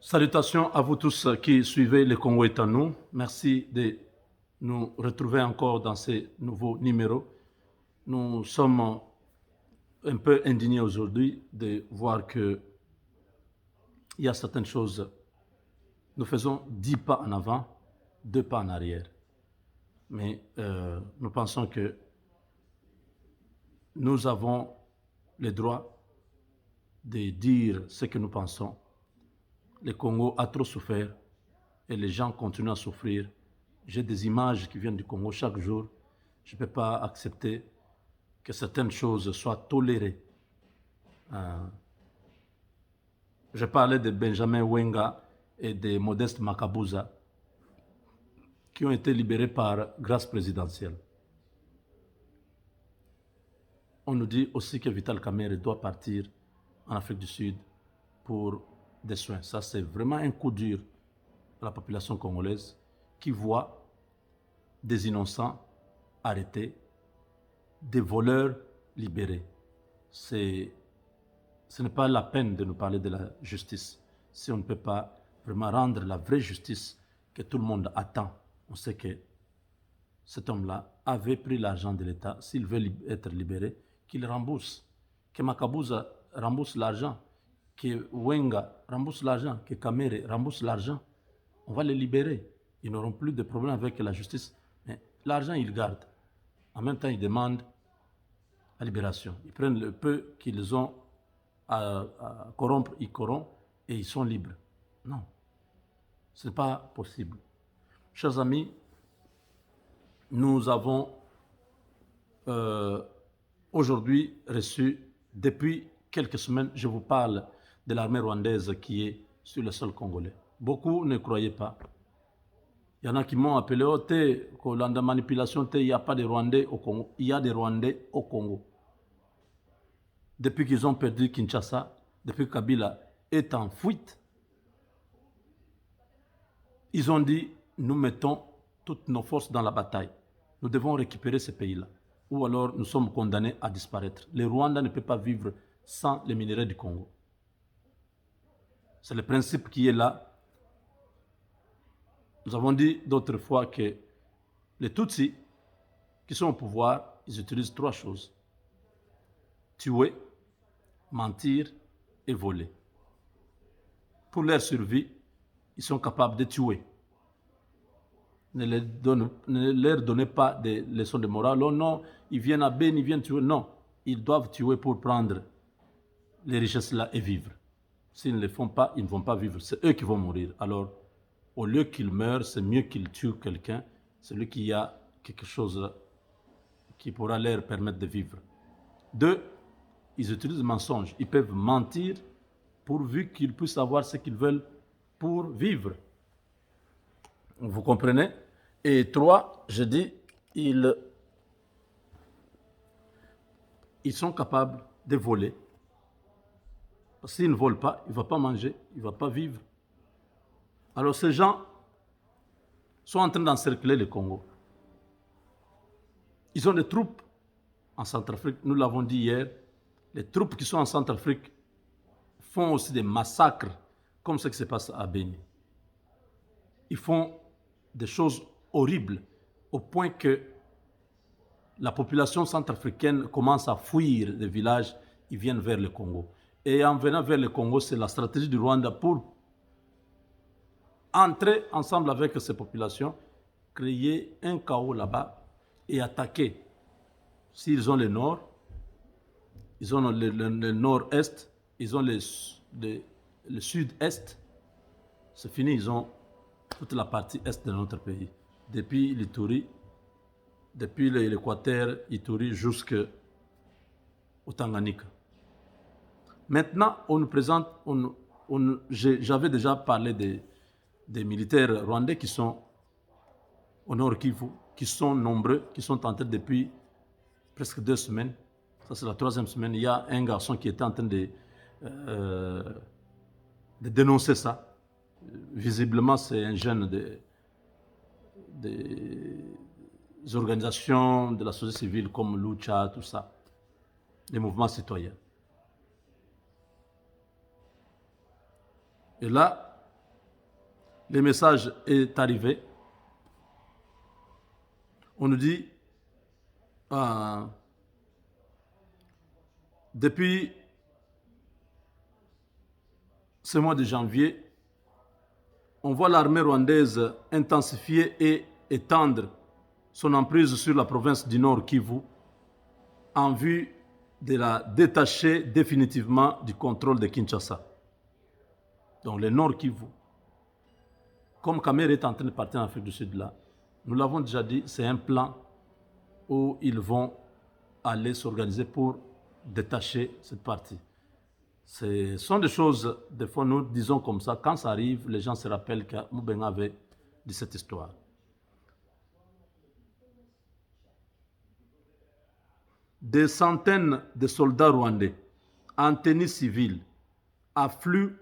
Salutations à vous tous qui suivez le Congo est à nous. Merci de nous retrouver encore dans ces nouveaux numéros. Nous sommes un peu indignés aujourd'hui de voir qu'il y a certaines choses. Nous faisons 10 pas en avant, 2 pas en arrière. Mais nous pensons que nous avons le droit de dire ce que nous pensons. Le Congo a trop souffert et les gens continuent à souffrir. J'ai des images qui viennent du Congo chaque jour. Je ne peux pas accepter que certaines choses soient tolérées. Je parlais de Benjamin Wenga et de Modeste Makabuza qui ont été libérés par grâce présidentielle. On nous dit aussi que Vital Kamerhe doit partir en Afrique du Sud pour des soins. Ça, c'est vraiment un coup dur à la population congolaise qui voit des innocents arrêtés, des voleurs libérés. Ce n'est pas la peine de nous parler de la justice si on ne peut pas vraiment rendre la vraie justice que tout le monde attend. On sait que cet homme-là avait pris l'argent de l'État. S'il veut être libéré, qu'il rembourse. Que Makabuza rembourse l'argent. Que Wenga rembourse l'argent. Que Kamerhe rembourse l'argent. On va les libérer. Ils n'auront plus de problème avec la justice. Mais l'argent, ils gardent. En même temps, ils demandent la libération. Ils prennent le peu qu'ils ont à corrompre, ils corrompent et ils sont libres. Non. Ce n'est pas possible. Chers amis, nous avons aujourd'hui reçu, depuis quelques semaines, je vous parle de l'armée rwandaise qui est sur le sol congolais. Beaucoup ne croyaient pas. Il y en a qui m'ont appelé, oh, la manipulation, il n'y a pas de Rwandais au Congo. Il y a des Rwandais au Congo. Depuis qu'ils ont perdu Kinshasa, depuis que Kabila est en fuite, ils ont dit, nous mettons toutes nos forces dans la bataille. Nous devons récupérer ce pays-là. Ou alors nous sommes condamnés à disparaître. Le Rwanda ne peut pas vivre sans les minerais du Congo. C'est le principe qui est là. Nous avons dit d'autres fois que les Tutsis qui sont au pouvoir, ils utilisent 3 choses. Tuer, mentir et voler. Pour leur survie, ils sont capables de tuer. Ne leur donnez pas des leçons de morale. Oh non, ils viennent à Beni, ils viennent tuer. Non, ils doivent tuer pour prendre les richesses-là et vivre. S'ils ne le font pas, ils ne vont pas vivre. C'est eux qui vont mourir. Alors, au lieu qu'ils meurent, c'est mieux qu'ils tuent quelqu'un, celui qui a quelque chose qui pourra leur permettre de vivre. 2, ils utilisent le mensonge. Ils peuvent mentir pourvu qu'ils puissent avoir ce qu'ils veulent pour vivre. Vous comprenez? Et 3, je dis, ils sont capables de voler. S'ils ne volent pas, il ne va pas manger, il ne va pas vivre. Alors ces gens sont en train d'encercler le Congo. Ils ont des troupes en Centrafrique, nous l'avons dit hier. Les troupes qui sont en Centrafrique font aussi des massacres, comme ce qui se passe à Beni. Ils font des choses horribles, au point que la population centrafricaine commence à fuir les villages, ils viennent vers le Congo. Et en venant vers le Congo, c'est la stratégie du Rwanda pour entrer ensemble avec ces populations, créer un chaos là-bas et attaquer. S'ils ont le nord, ils ont le nord-est, ils ont le sud-est, c'est fini, ils ont toute la partie est de notre pays. Depuis l'Ituri, depuis l'Équateur, Ituri, jusqu'au Tanganyika. Maintenant, on nous présente, j'avais déjà parlé des militaires rwandais qui sont au nord Kivu, qui sont nombreux, qui sont entrés depuis presque 2 semaines. Ça, c'est la 3e semaine. Il y a un garçon qui était en train de dénoncer ça. Visiblement, c'est un jeune des organisations de la société civile comme Lucha, tout ça, les mouvements citoyens. Et là, le message est arrivé. On nous dit, depuis ce mois de janvier, on voit l'armée rwandaise intensifier et étendre son emprise sur la province du Nord Kivu en vue de la détacher définitivement du contrôle de Kinshasa. Donc le Nord Kivu, comme Kamer est en train de partir en Afrique du Sud là, nous l'avons déjà dit, c'est un plan où ils vont aller s'organiser pour détacher cette partie. Ce sont des choses, des fois nous disons comme ça, quand ça arrive, les gens se rappellent que Moubenga avait dit cette histoire. Des centaines de soldats rwandais en tenue civile affluent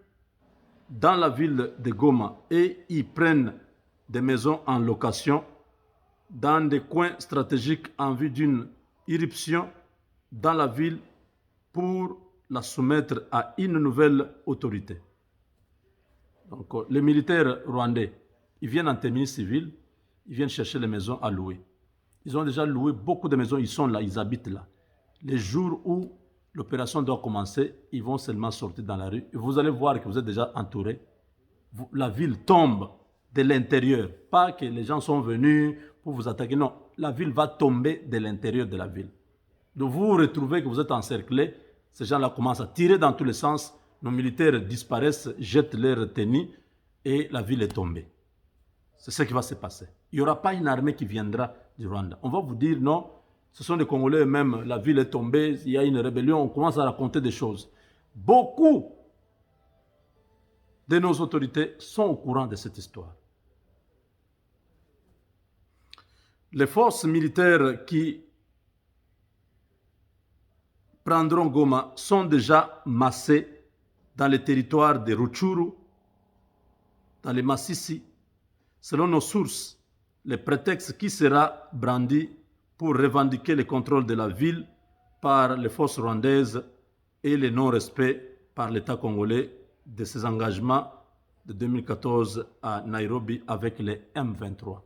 dans la ville de Goma et y prennent des maisons en location dans des coins stratégiques en vue d'une irruption dans la ville pour la soumettre à une nouvelle autorité. Donc, les militaires rwandais, ils viennent en tenue civile, ils viennent chercher les maisons à louer. Ils ont déjà loué beaucoup de maisons, ils sont là, ils habitent là. Les jours où l'opération doit commencer, ils vont seulement sortir dans la rue. Et vous allez voir que vous êtes déjà entourés. La ville tombe de l'intérieur. Pas que les gens sont venus pour vous attaquer. Non, la ville va tomber de l'intérieur de la ville. Donc vous vous retrouvez que vous êtes encerclés. Ces gens-là commencent à tirer dans tous les sens. Nos militaires disparaissent, jettent leurs tenues et la ville est tombée. C'est ce qui va se passer. Il n'y aura pas une armée qui viendra du Rwanda. On va vous dire non, ce sont des Congolais eux-mêmes, la ville est tombée, il y a une rébellion, on commence à raconter des choses. Beaucoup de nos autorités sont au courant de cette histoire. Les forces militaires qui prendront Goma sont déjà massées dans les territoires de Rutshuru, dans les Massissi. Selon nos sources, le prétexte qui sera brandi pour revendiquer le contrôle de la ville par les forces rwandaises et le non-respect par l'État congolais de ses engagements de 2014 à Nairobi avec les M23.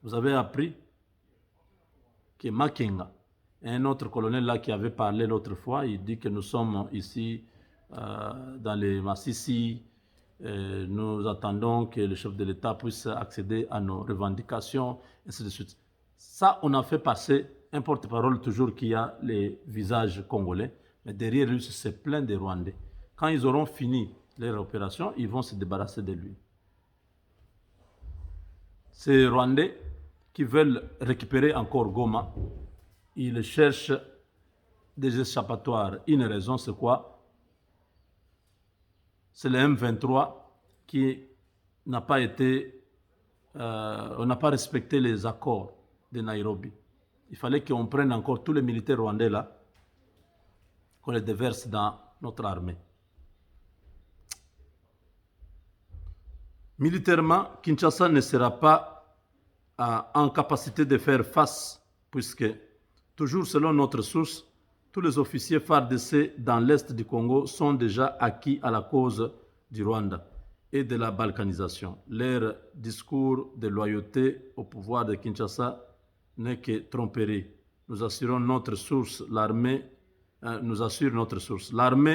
Vous avez appris que Makenga, un autre colonel là qui avait parlé l'autre fois, il dit que nous sommes ici dans les Massissi, nous attendons que le chef de l'État puisse accéder à nos revendications, et ainsi de suite. Ça, on a fait passer un porte-parole toujours qui a les visages congolais, mais derrière lui, c'est plein de Rwandais. Quand ils auront fini leur opération, ils vont se débarrasser de lui. Ces Rwandais qui veulent récupérer encore Goma, ils cherchent des échappatoires. Une raison, c'est quoi? C'est le M23 qui n'a pas été... on n'a pas respecté les accords de Nairobi. Il fallait qu'on prenne encore tous les militaires rwandais là, qu'on les déverse dans notre armée. Militairement, Kinshasa ne sera pas en capacité de faire face, puisque, toujours selon notre source, tous les officiers FARDC dans l'est du Congo sont déjà acquis à la cause du Rwanda et de la balkanisation. Leur discours de loyauté au pouvoir de Kinshasa n'est que tromperie. Nous assure notre source. L'armée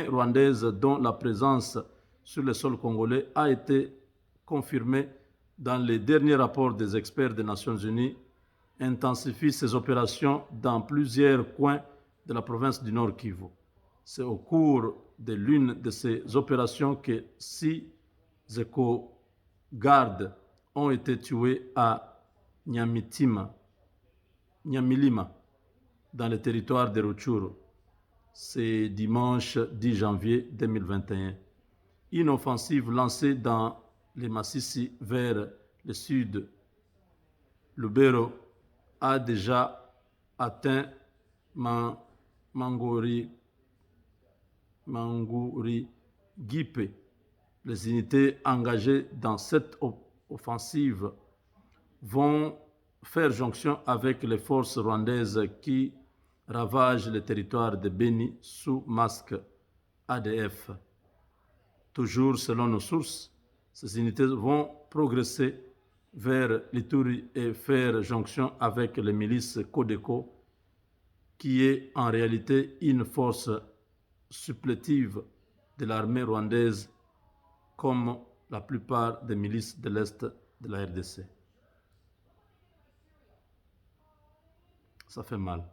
rwandaise, dont la présence sur le sol congolais a été confirmée dans les derniers rapports des experts des Nations Unies, intensifie ses opérations dans plusieurs coins de la province du Nord Kivu. C'est au cours de l'une de ces opérations que 6 éco-gardes ont été tués à Nyamilima, dans le territoire de Rutshuru. C'est dimanche 10 janvier 2021. Une offensive lancée dans les Massissi vers le sud, Lubero, a déjà atteint Manguri Gipe. Les unités engagées dans cette offensive vont faire jonction avec les forces rwandaises qui ravagent le territoire de Beni sous masque ADF. Toujours selon nos sources, Ces unités vont progresser vers l'Ituri et faire jonction avec les milices Codeco, qui est en réalité une force supplétive de l'armée rwandaise, comme la plupart des milices de l'Est de la RDC. Ça fait mal.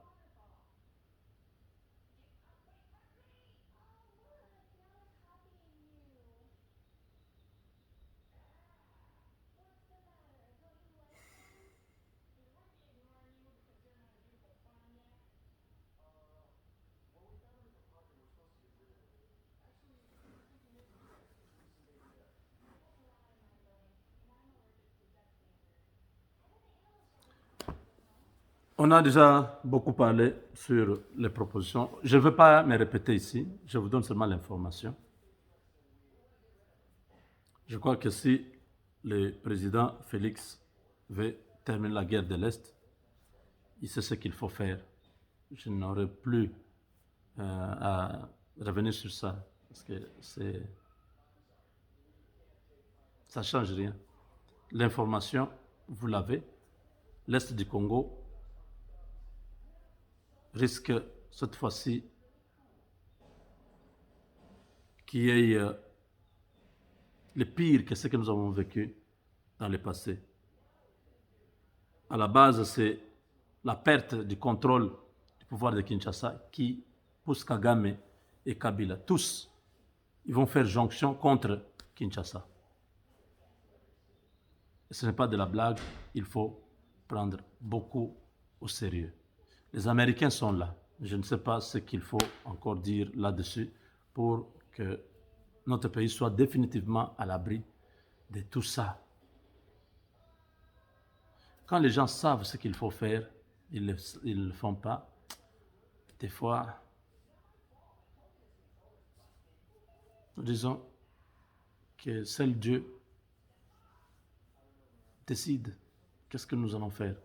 On a déjà beaucoup parlé sur les propositions. Je ne veux pas me répéter ici, je vous donne seulement l'information. Je crois que si le président Félix veut terminer la guerre de l'Est, il sait ce qu'il faut faire. Je n'aurai plus à revenir sur ça, parce que ça ne change rien. L'information, vous l'avez. L'Est du Congo risque cette fois-ci qu'il y ait le pire que ce que nous avons vécu dans le passé. À la base, c'est la perte du contrôle du pouvoir de Kinshasa qui pousse Kagame et Kabila. Tous, ils vont faire jonction contre Kinshasa. Et ce n'est pas de la blague, il faut prendre beaucoup au sérieux. Les Américains sont là. Je ne sais pas ce qu'il faut encore dire là-dessus pour que notre pays soit définitivement à l'abri de tout ça. Quand les gens savent ce qu'il faut faire, ils ne le font pas. Des fois, nous disons que seul Dieu décide qu'est-ce que nous allons faire.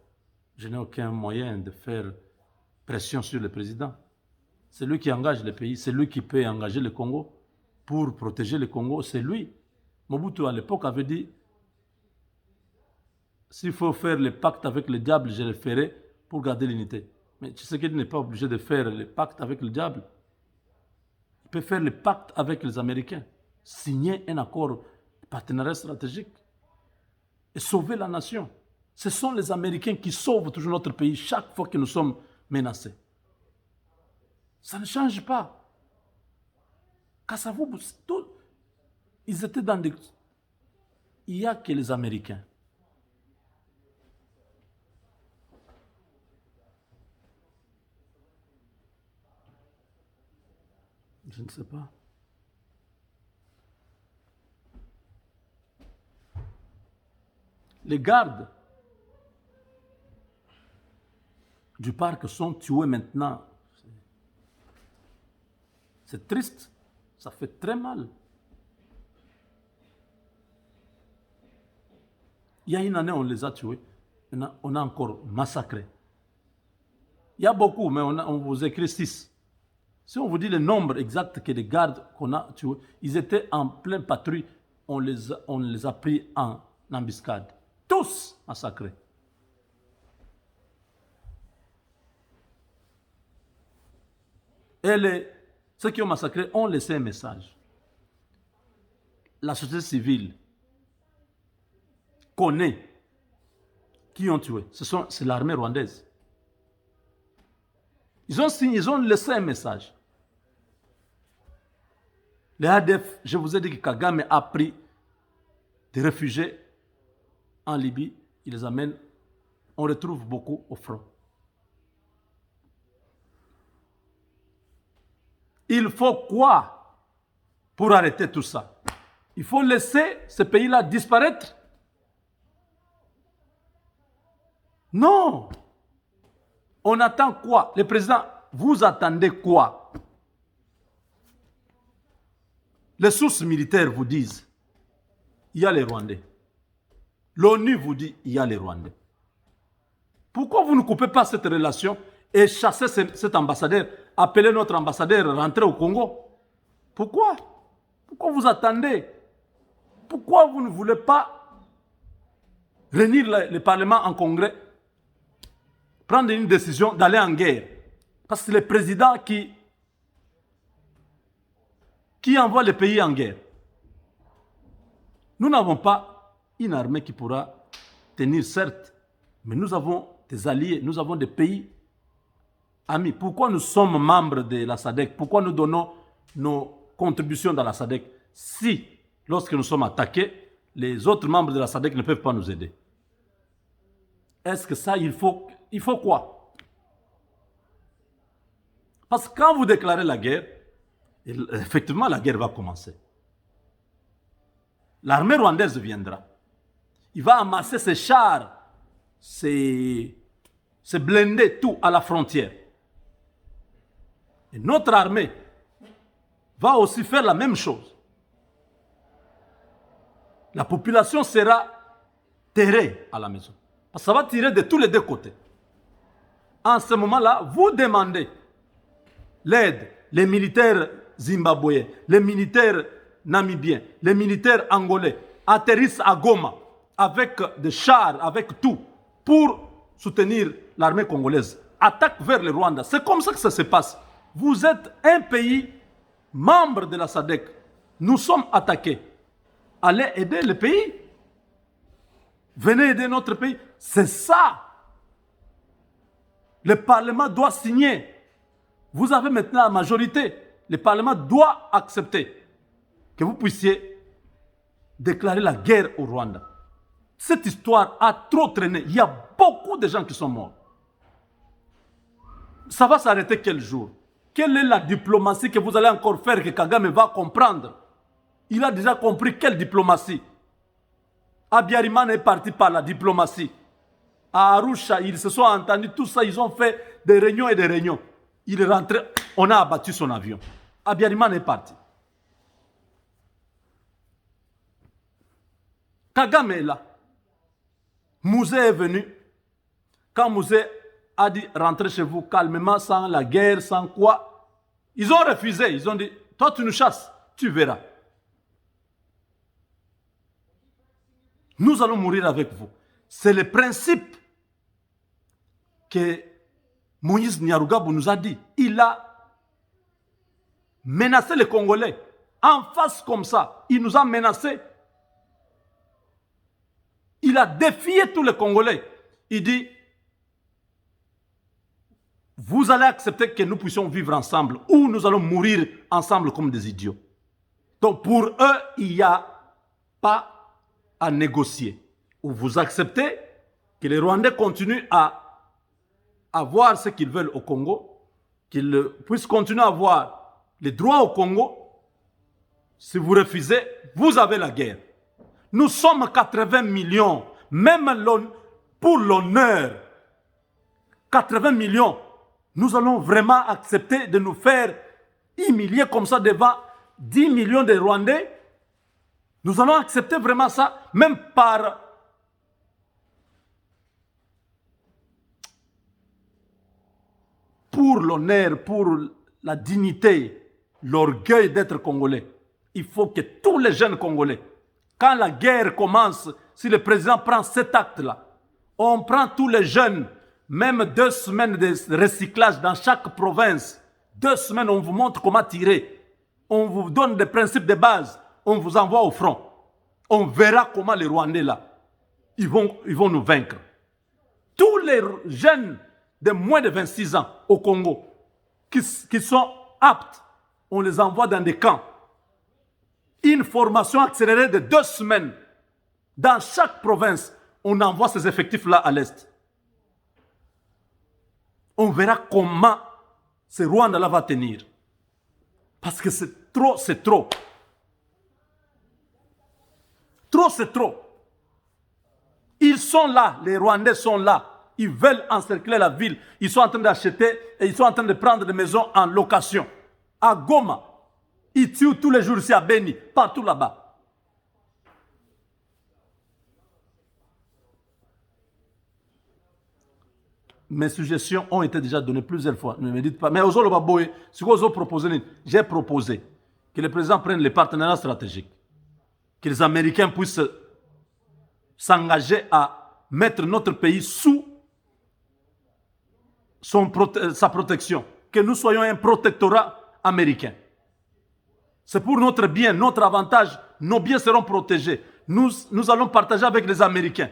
Je n'ai aucun moyen de faire pression sur le président. C'est lui qui engage le pays, c'est lui qui peut engager le Congo pour protéger le Congo, c'est lui. Mobutu à l'époque avait dit, s'il faut faire le pacte avec le diable, je le ferai pour garder l'unité. Mais Tshisekedi n'est pas obligé de faire le pacte avec le diable. Il peut faire le pacte avec les Américains, signer un accord de partenariat stratégique et sauver la nation. Ce sont les Américains qui sauvent toujours notre pays chaque fois que nous sommes menacés. Ça ne change pas. Kassavou, ils étaient dans des... Il n'y a que les Américains. Je ne sais pas. Les gardes du parc sont tués maintenant. C'est triste, ça fait très mal. Il y a une année, on les a tués. On a encore massacré. Il y a beaucoup, mais on vous écrit 6. Si on vous dit le nombre exact que les gardes qu'on a tués, ils étaient en pleine patrouille, on les a pris en embuscade. Tous massacrés. Et ceux qui ont massacré ont laissé un message. La société civile connaît qui ont tué. C'est l'armée rwandaise. Ils ont laissé un message. Les ADF, je vous ai dit que Kagame a pris des réfugiés en Libye, il les amène, on retrouve beaucoup au front. Il faut quoi pour arrêter tout ça? Il faut laisser ce pays-là disparaître? Non. On attend quoi? Le président, vous attendez quoi? Les sources militaires vous disent, il y a les Rwandais. L'ONU vous dit, il y a les Rwandais. Pourquoi vous ne coupez pas cette relation et chassez cet ambassadeur, appelez notre ambassadeur, rentrez au Congo? Pourquoi? Pourquoi vous attendez? Pourquoi vous ne voulez pas réunir le Parlement en congrès, prendre une décision d'aller en guerre? Parce que c'est le président qui envoie le pays en guerre. Nous n'avons pas une armée qui pourra tenir, certes, mais nous avons des alliés, nous avons des pays amis. Pourquoi nous sommes membres de la SADC? Pourquoi nous donnons nos contributions dans la SADC si, lorsque nous sommes attaqués, les autres membres de la SADC ne peuvent pas nous aider? Est-ce que ça, il faut quoi? Parce que quand vous déclarez la guerre, effectivement, la guerre va commencer. L'armée rwandaise viendra. Il va amasser ses chars, ses blindés, tout à la frontière. Et notre armée va aussi faire la même chose. La population sera terrée à la maison. Parce que ça va tirer de tous les deux côtés. En ce moment-là, vous demandez l'aide, les militaires zimbabwéens, les militaires namibiens, les militaires angolais atterrissent à Goma avec des chars, avec tout, pour soutenir l'armée congolaise. Attaque vers le Rwanda. C'est comme ça que ça se passe. Vous êtes un pays membre de la SADC. Nous sommes attaqués. Allez aider le pays. Venez aider notre pays. C'est ça. Le Parlement doit signer. Vous avez maintenant la majorité. Le Parlement doit accepter que vous puissiez déclarer la guerre au Rwanda. Cette histoire a trop traîné. Il y a beaucoup de gens qui sont morts. Ça va s'arrêter quel jour? Quelle est la diplomatie que vous allez encore faire que Kagame va comprendre? Il a déjà compris quelle diplomatie. Abiyarimana est parti par la diplomatie. À Arusha, ils se sont entendus, tout ça, ils ont fait des réunions et des réunions. Il est rentré, on a abattu son avion. Abiyarimana est parti. Kagame est là. Mouzé est venu. Quand Mouzé a dit rentrez chez vous calmement, sans la guerre, sans quoi, ils ont refusé. Ils ont dit toi tu nous chasses, tu verras. Nous allons mourir avec vous. C'est le principe que Moïse Nyarugabo nous a dit. Il a menacé les Congolais. En face comme ça, il nous a menacés. Il a défié tous les Congolais. Il dit, vous allez accepter que nous puissions vivre ensemble ou nous allons mourir ensemble comme des idiots. Donc pour eux, il n'y a pas à négocier. Ou vous acceptez que les Rwandais continuent à avoir ce qu'ils veulent au Congo, qu'ils puissent continuer à avoir les droits au Congo. Si vous refusez, vous avez la guerre. Nous sommes 80 millions, même pour l'honneur. 80 millions. Nous allons vraiment accepter de nous faire humilier comme ça devant 10 millions de Rwandais. Nous allons accepter vraiment ça, même par... Pour l'honneur, pour la dignité, l'orgueil d'être Congolais. Il faut que tous les jeunes Congolais, quand la guerre commence, si le président prend cet acte-là, on prend tous les jeunes, même 2 semaines de recyclage dans chaque province. 2 semaines, on vous montre comment tirer. On vous donne des principes de base. On vous envoie au front. On verra comment les Rwandais, là, ils vont nous vaincre. Tous les jeunes de moins de 26 ans au Congo qui sont aptes, on les envoie dans des camps. Une formation accélérée de 2 semaines. Dans chaque province, on envoie ces effectifs-là à l'Est. On verra comment ce Rwanda-là va tenir. Parce que c'est trop, c'est trop. Trop, c'est trop. Ils sont là, les Rwandais sont là. Ils veulent encercler la ville. Ils sont en train d'acheter et ils sont en train de prendre des maisons en location. À Goma. Ils tuent tous les jours ici à Beni, partout là-bas. Mes suggestions ont été déjà données plusieurs fois. Ne me dites pas. Mais aujourd'hui, j'ai proposé que le président prenne les partenariats stratégiques. que les Américains puissent s'engager à mettre notre pays sous sa protection, que nous soyons un protectorat américain. C'est pour notre bien, notre avantage, nos biens seront protégés. Nous allons partager avec les Américains.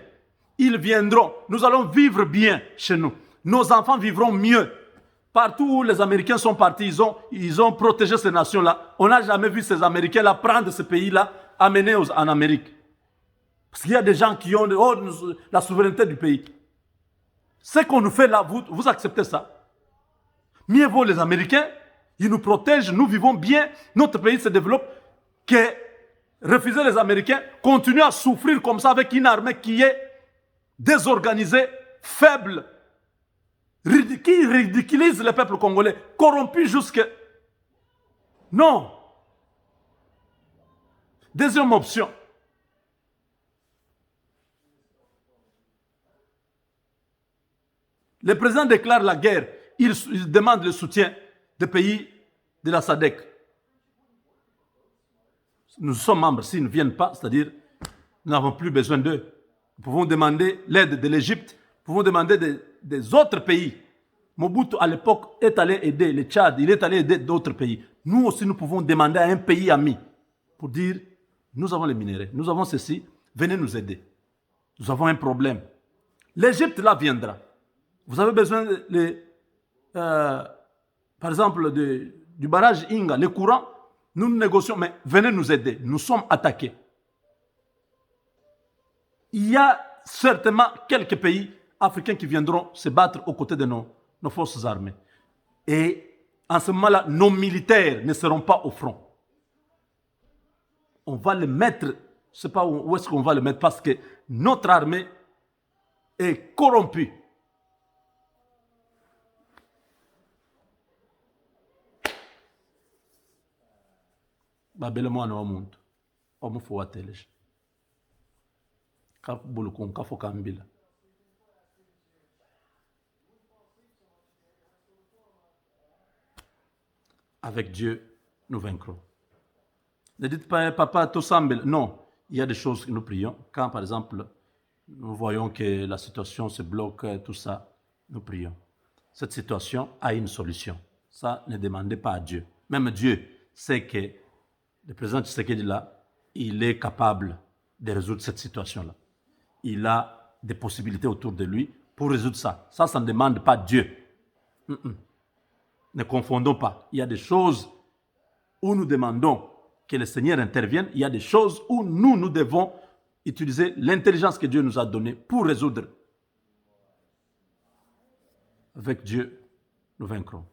Ils viendront, nous allons vivre bien chez nous. Nos enfants vivront mieux. Partout où les Américains sont partis, ils ont protégé ces nations-là. On n'a jamais vu ces Américains-là prendre ce pays-là, amener en Amérique. Parce qu'il y a des gens qui ont la souveraineté du pays. Ce qu'on nous fait là, vous acceptez ça? Mieux vaut les Américains, ils nous protègent, nous vivons bien, notre pays se développe, que refuser les Américains, continuer à souffrir comme ça avec une armée qui est désorganisée, faible, qui ridiculise le peuple congolais, corrompu jusque... Non. Deuxième option. Le président déclare la guerre. Il demande le soutien des pays de la SADC. Nous sommes membres. S'ils ne viennent pas, c'est-à-dire nous n'avons plus besoin d'eux. Nous pouvons demander l'aide de l'Égypte. Nous pouvons demander des autres pays. Mobutu, à l'époque, est allé aider le Tchad. Il est allé aider d'autres pays. Nous aussi, nous pouvons demander à un pays ami pour dire, nous avons les minéraux, nous avons ceci, venez nous aider. Nous avons un problème. L'Égypte, là, viendra. Vous avez besoin, par exemple, du barrage Inga, les courants, nous négocions, mais venez nous aider. Nous sommes attaqués. Il y a certainement quelques pays africains qui viendront se battre aux côtés de nos forces armées. Et en ce moment-là, nos militaires ne seront pas au front. On va les mettre, je ne sais pas où est-ce qu'on va les mettre, parce que notre armée est corrompue. Babele mwana wa muntu omufu wateleje kabuluku kafo kambila. Avec Dieu, nous vaincrons. Ne dites pas, papa, tout semble. Non, il y a des choses que nous prions. Quand, par exemple, nous voyons que la situation se bloque, tout ça, nous prions. Cette situation a une solution. Ça, ne demandez pas à Dieu. Même Dieu sait que le président Tshisekedi là, il est capable de résoudre cette situation-là. Il a des possibilités autour de lui pour résoudre ça. Ça ne demande pas Dieu. Ne confondons pas. Il y a des choses où nous demandons que le Seigneur intervienne. Il y a des choses où nous devons utiliser l'intelligence que Dieu nous a donnée pour résoudre. Avec Dieu, nous vaincrons.